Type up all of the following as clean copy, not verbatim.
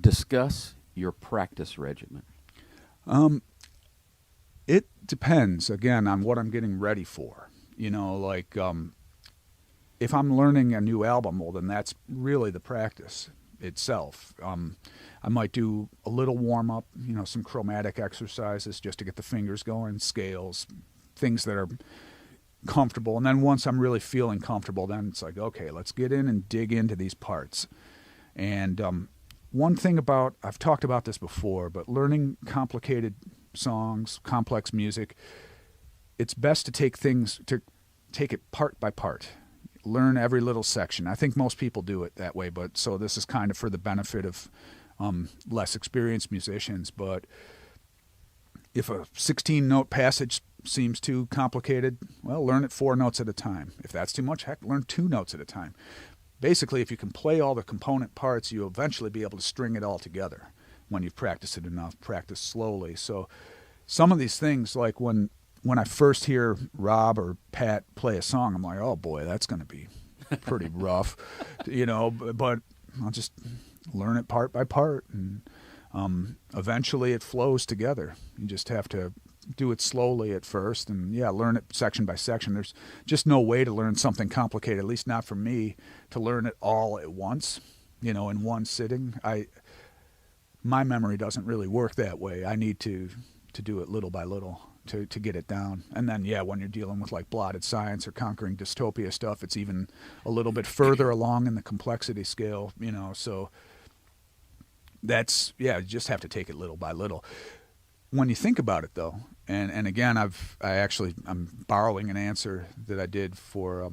Discuss your practice regimen. It depends, again, on what I'm getting ready for. Like if I'm learning a new album, well, then that's really the practice itself. I might do a little warm up, some chromatic exercises just to get the fingers going, scales, things that are comfortable. And then once I'm really feeling comfortable, then it's like, okay, let's get in and dig into these parts. And one thing I've talked about this before, but learning complicated songs, complex music, it's best to take it part by part. Learn every little section. I think most people do it that way, but so this is kind of for the benefit of less experienced musicians. But if a 16-note passage seems too complicated, well, learn it 4 notes at a time. If that's too much, heck, learn 2 notes at a time. Basically, if you can play all the component parts, you'll eventually be able to string it all together when you've practiced it enough, practice slowly. So some of these things, like when I first hear Rob or Pat play a song, I'm like, oh boy, that's going to be pretty rough, but I'll just learn it part by part, and eventually it flows together. You just have to do it slowly at first, and learn it section by section. There's just no way to learn something complicated, at least not for me, to learn it all at once, in one sitting. My memory doesn't really work that way. I need to do it little by little to get it down. And then, when you're dealing with like Blotted Science or Conquering Dystopia stuff, it's even a little bit further along in the complexity scale, so that's, you just have to take it little by little. When you think about it, though, and again, I'm borrowing an answer that I did for,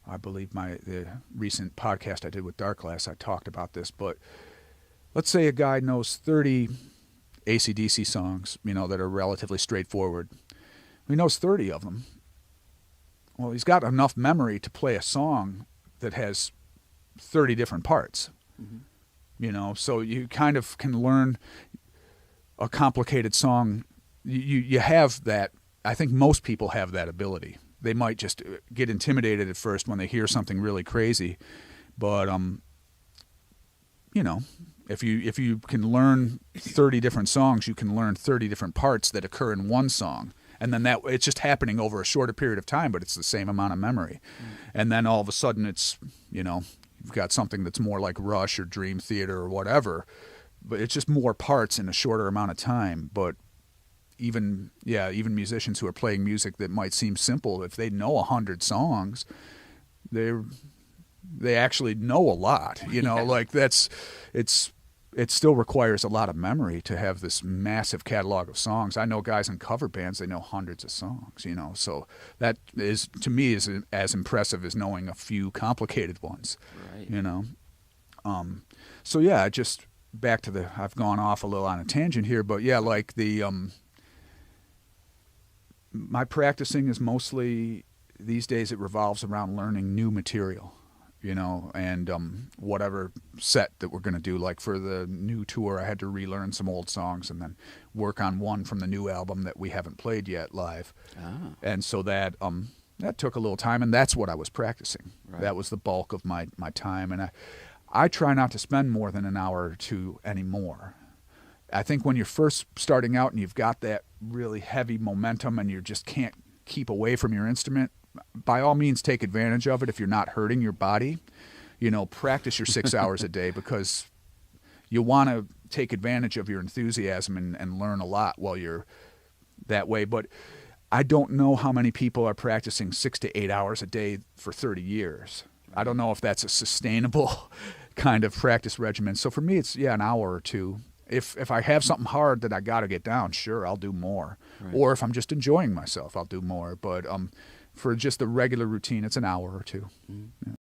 I believe the recent podcast I did with Dark Glass, I talked about this, but let's say a guy knows 30 AC/DC songs, that are relatively straightforward. He knows 30 of them. Well, he's got enough memory to play a song that has 30 different parts. Mm-hmm. So you kind of can learn a complicated song. You have that. I think most people have that ability. They might just get intimidated at first when they hear something really crazy, but if you can learn 30 different songs, you can learn 30 different parts that occur in one song. And then it's just happening over a shorter period of time, but it's the same amount of memory. And then all of a sudden it's, you've got something that's more like Rush or Dream Theater or whatever, but it's just more parts in a shorter amount of time. But even musicians who are playing music that might seem simple, if they know 100 songs, they actually know a lot, like it still requires a lot of memory to have this massive catalog of songs. I know guys in cover bands, they know hundreds of songs, so that is, to me, is as impressive as knowing a few complicated ones, right. So just back to I've gone off a little on a tangent here, but like my practicing is mostly, these days it revolves around learning new material. And whatever set that we're going to do. Like for the new tour, I had to relearn some old songs and then work on one from the new album that we haven't played yet live. Ah. And so that took a little time, and that's what I was practicing. Right. That was the bulk of my time. And I try not to spend more than an hour or two anymore. I think when you're first starting out and you've got that really heavy momentum and you just can't keep away from your instrument, by all means, take advantage of it if you're not hurting your body. Practice your 6 hours a day, because you want to take advantage of your enthusiasm and learn a lot while you're that way. But I don't know how many people are practicing 6 to 8 hours a day for 30 years. I don't know if that's a sustainable kind of practice regimen. So for me, it's, an hour or two. If I have something hard that I got to get down, sure, I'll do more. Right. Or if I'm just enjoying myself, I'll do more. But for just the regular routine, it's an hour or two. Mm-hmm. Yeah.